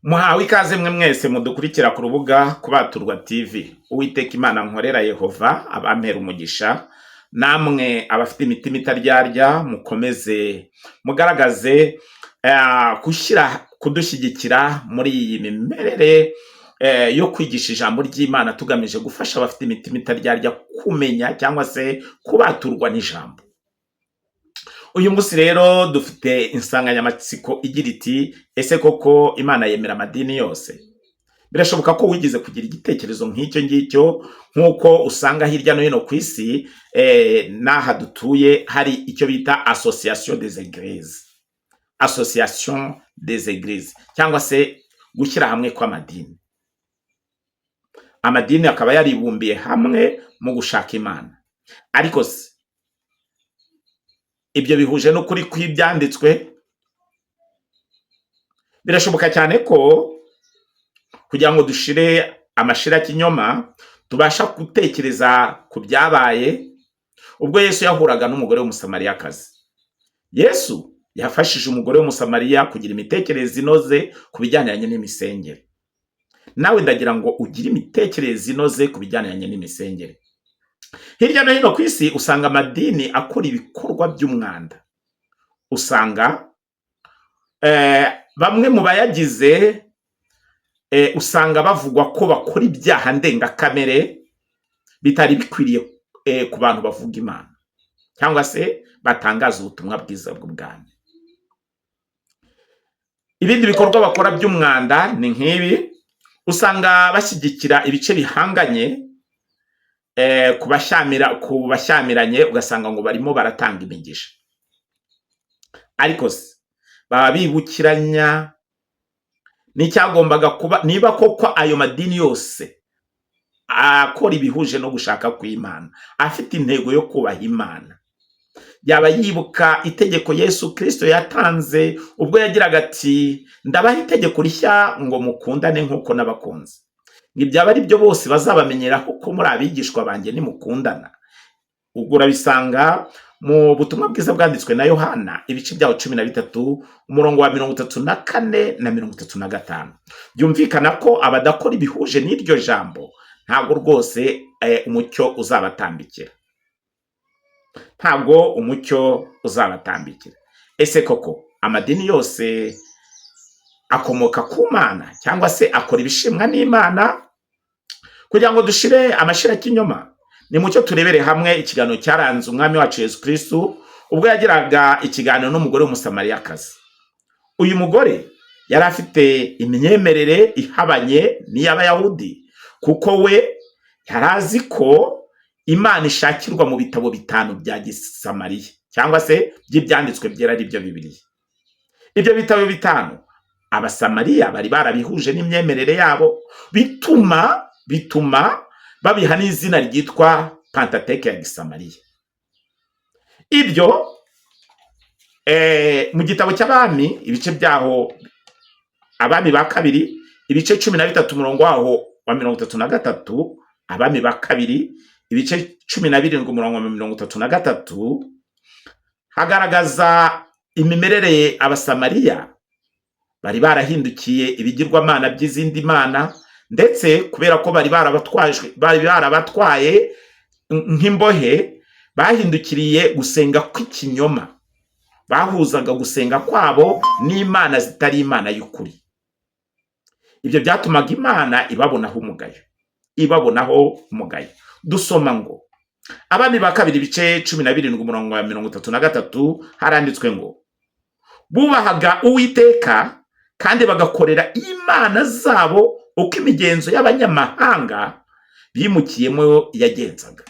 Muhawe ikaze mwe mwese mudukurikira ku rubuga Kubaturwa TV. Uwiteka Imana nkorera Yehova abampera umugisha, namwe abafite imitima itaryarya mukomeze mugaragaze kudushyigikira muri iyi mimerere yo kwigisha ijambo ry'Imana tugamije gufasha abafite imitima itaryarya kumenya cyangwa se kubaturwa n'ijambo. Uyu munsi rero dufite insanganyamatsiko igira iti ese koko Imana yemera amadini yose? Birashoboka ko wigize kugira igitekerezo nk'icyo ngicyo, nk'uko usanga hirya no hino ku isi n'aha dutuye hari icyo bita association des églises, association des églises, cyangwa se gushyira hamwe kw'amadini. Amadini akaba yaribumbiye hamwe mu gushaka Imana, ariko se ibyo bihuje n'ukuri kw'ibyanditswe? Birashoboka cyane ko kugira ngo dushire amashira kinyoma tubasha gutekereza ku byabaye ubwo Yesu yahuraga n'umugore w'umusamariyakazi. Yesu yafashije umugore w'umusamariya kugira imitekerereze inoze ku bijyaniranye n'imisengere. Nawe ndagira ngo ugire imitekerereze inoze ku bijyaniranye n'imisengere. Hirya no hino ku isi usanga amadini akora ibikorwa by'umwanda. Usanga bamwe mu bayagize usanga bavugwa ko bakora ibyaha ndengakamere bitari bikwiriye ku bantu bavuga Imana, cyangwa se batangaza ubutumwa bwiza bw'ubwami. Ibindi bikorwa bakora by'umwanda ni nk'ibi: usanga bashyigikira ibice bihanganye ku bashyamiranye, ugasanga ngo barimo baratanga imigisha. Ariko se baba bibukiranya n'icyagombaga kuba, niba koko ayo madini yose akora ibihuje no gushaka kw'Imana, afite intego yo kubaha Imana, yaba yibuka itegeko Yesu Kristo yatanze ubwo yagiraga ati ndabaha itegeko rishya ngo mukundane nk'uko nabakunze. Ibyaba ari byo bose bazabamenyeraho ko muri abigishwa banjye nimukundana. Ubwo urabisanga mu butumwa bwiza bwanditswe na Yohana ibice byaho 13 umurongo wa 34 na 35. Byumvikana ko abadakora ibihuje n'iryo jambo ntabwo rwose umucyo uzabatambikira. Ntabwo umucyo uzabatambikira. Ese koko amadini yose akomoka ku Mana cyangwa se akora ibishimwa n'Imana? Kugira ngo dushire amashira kinyoma, ni mucyo turebere hamwe ikiganiro cyaranze umwami wacu Yesu Kristo ubwo yagiraga ikiganiro n'umugore w'umusamariyakazi. Uyu mugore yari afite imyemerere ihabanye n'iy'Abayahudi, kuko we yari azi ko Imana ishakirwa mu bitabo 5 bya Gisamariya, cyangwa se by'ibyanditswe byera ari byo Bibiliya. Ibyo bitabo 5 Abasamariya bari barabihuje n'imyemerere yabo, bituma babiha n'izina ryitwa Pentateuque ya Gisamariya. Ibyo mu gitabo cy'Abami ibice byaho Abami ba kabiri ibice 13 umurongo waho wa 33, Abami ba kabiri ibice 17 umurongo wa 33, hagaragaza imimerere Abasamariya bari barahindukiye ibigirwamana by'izindi mana, ndetse kubera ko bari barabatwaye nk'imbohe, bahindukiriye gusenga kw'ikinyoma. Bahuzaga gusenga kwabo n'Imana zitari Imana y'ukuri. Ibyo byatumaga Imana ibabonaho umugayo. Dusoma ngo Abami ba kabiri bice 17 umurongo wa 33 haranditswe ngo bubahaga Uwiteka kandi bagakorera Imana zabo uko imigenzo y'abanyamahanga bimukiyemo yagenzaga.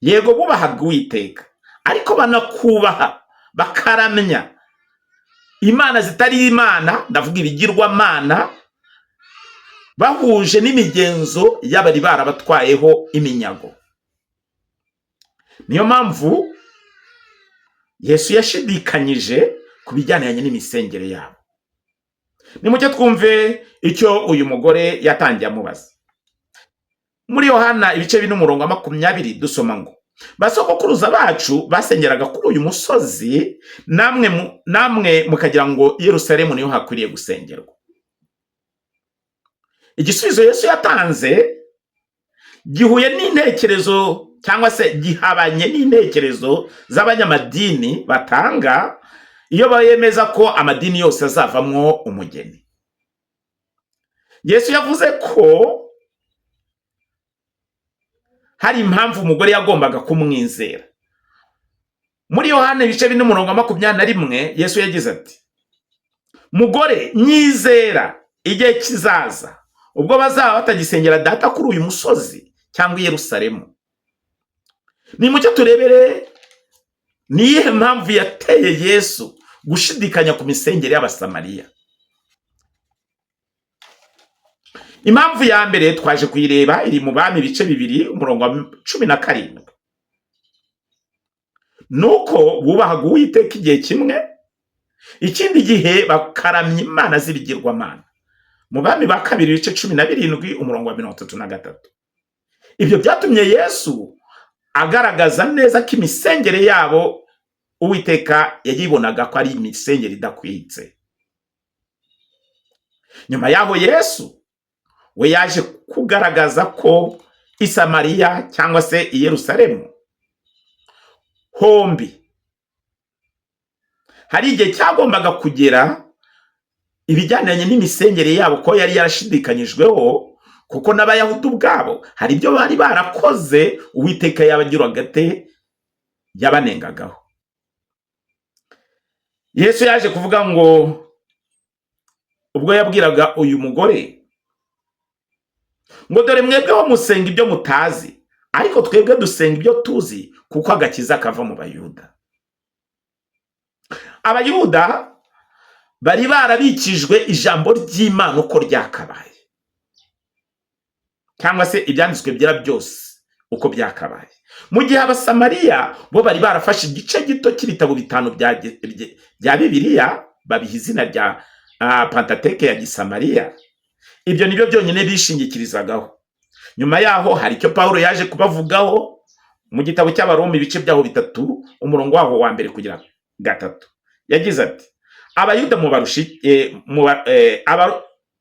Yego bubahaga Uwiteka, ariko banakubaha bakaramya Imana zitari Imana, ndavuga ibigirwamana, bahuje n'imigenzo y'abari barabatwayeho iminyago. Niyo mpamvu Yesu yashidikanyije ku bijyaniranye n'imisengere yabo. Nimucyo twumve icyo uyu mugore yatangiye amubaza. Muri Yohana ibice 4 umurongo wa 20 dusoma ngo basogokuruza bacu basengeraga kuri uyu musozi, namwe mukagira ngo Yerusalemu niho hakwiriye gusengerwa. Igisubizo Yesu yatanze gihuye n'intekerezo cyangwa se gihabanye n'intekerezo z'abanyamadini batanga iyo bayemeza ko amadini yose azavamwo umugeni. Yesu yavuze ko hari impamvu umugore yagombaga kumwizera. Muri Yohana 4:21 Yesu yagize ati, mugore nyizera igihe kizaza ubwo bazaba batagisengera data kuri uyu musozi cyangwa i Yerusalemu. Ni mucyo turebere niyihe mpamvu yateye Yesu gushidikanya ku misengere y'Abasamariya. Impamvu ya mbere twaje kuyireba iri mu Bami 2:17. Nuko bubahaga Uwiteka igihe kimwe, ikindi gihe bakaramya imana z'ibigirwamana. Mu Bami ba 2:17. Ibyo byatumye Yesu agaragaza neza ko imisengere yabo Uwiteka yayibonaga ko ari imisengere idakwitse. Nyuma yaho Yesu we yaje kugaragaza ko i Samariya cyangwa se i Yerusalemu hombi hari igihe cyagombaga kugera ibijyananye n'imisengere yabo ko yari yarashidikanyijweho, kuko n'Abayahudi ubwabo hari ibyo bari barakoze Uwiteka yabagiraga ate yabanengagaho. Yesu yaje kuvuga ngo ubwo yabwiraga uyu mugore ngo dore mwebweho musenga ibyo mutazi, ariko twebwe dusenga ibyo tuzi, kuko agakiza kava mu Bayuda. Abayuda bari barabikijwe ijambo ry'Imana uko ryakabaye, cyangwa se ibyanditswe byera byose uko byakabaye. Mu gihe Abasamariya bo bari barafashe igice gito cy'ibitabo 5 bya Bibiliya babiha izina rya Pentateuque ya Gisamariya. Ibyo nibyo byonyine bishingikirizagaho. Nyuma yaho hari icyo Paulo yaje kubavugaho mu gitabo cy'Abaroma ibice byaho 3 umurongo waho wa 1 kugera 3. Yagize ati, Abayuda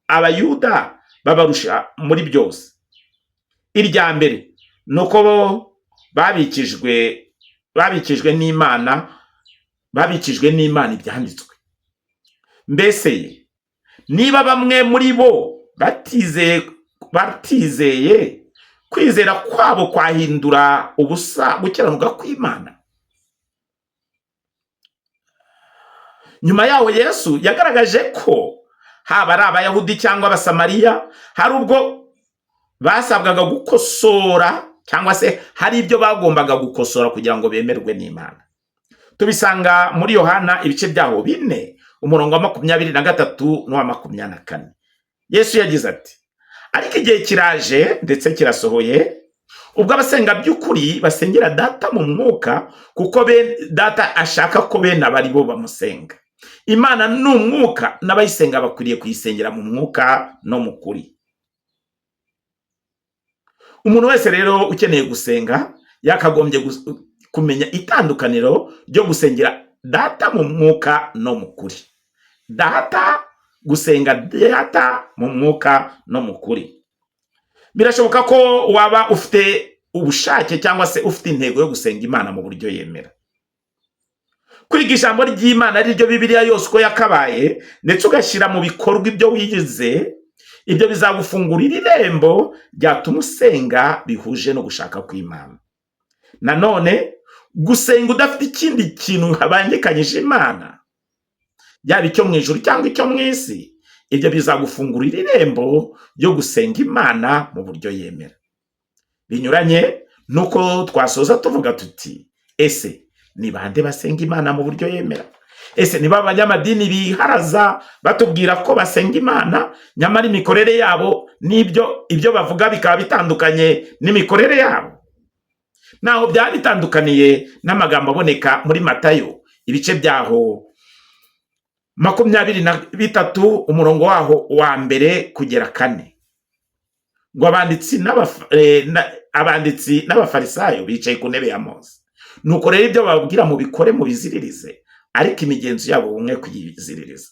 Abayuda babarusha muri byose. Irya mbere nuko babikijwe n'Imana ibyanditswe. Mbese niba bamwe muri bo batizeye, kwizera kwabo kwahindura ubusa gukiranuka kw'Imana? Nyuma yaho Yesu yagaragaje ko haba ari Abayahudi cyangwa Abasamariya hari ubwo basabwaga gukosora, cyangwa se hari ibyo bagombaga gukosora kugira ngo bemerwe n'Imana. Tubisanga muri Yohana ibice byaho 4 umurongo wa 23 n'uwa 24. Yesu yagize ati, ariko igihe kiraje ndetse kirasohoye ubwo abasenga by'ukuri basengera data mu mwuka, kuko data ashaka ko bene abari bo bamusenga. Imana ni umwuka, n'abayisenga bakwiriye kuyisengera mu mwuka no mu kuri. Umuntu wese rero ukeneye gusenga yakagombye kumenya itandukaniro ryo gusengera data mu mwuka no mu kuri. Gusenga data mu mwuka no mu kuri. Birashoboka ko waba ufite ubushake cyangwa se ufite intego yo gusenga Imana mu buryo yemera. Kwiga ijambo ry'Imana ari ryo Bibiliya yose uko yakabaye, ndetse ugashyira mu bikorwa ibyo wigize, ibyo bizagufungurira irembo ryatuma usenga bihuje no gushaka kw'Imana. Nanone gusenga udafite ikindi kintu habangikanyije Imana, yaba icyo mu ijuru cyangwa icyo mu isi, ibyo bizagufungurira irembo ryo gusenga Imana mu buryo yemera. Binyuranye nuko twasoza tuvuga tuti, ese ni bande basenga Imana mu buryo yemera? Ese niba abanyamadini biharaza batubwira ko basenga Imana, nyamara imikorere yabo ibyo bavuga bikaba bitandukanye n'imikorere yabo? Naho byari bitandukaniye n'amagambo aboneka muri Matayo ibice byaho 23 umurongo waho wa 1 kugera 4. ngo abanditsi n'abafarisayo bicaye ku ntebe ya Mose. Nuko rero ibyo bababwira mubikore mubiziririze, ariko imigenzo yabo bumwe kuyiziririza.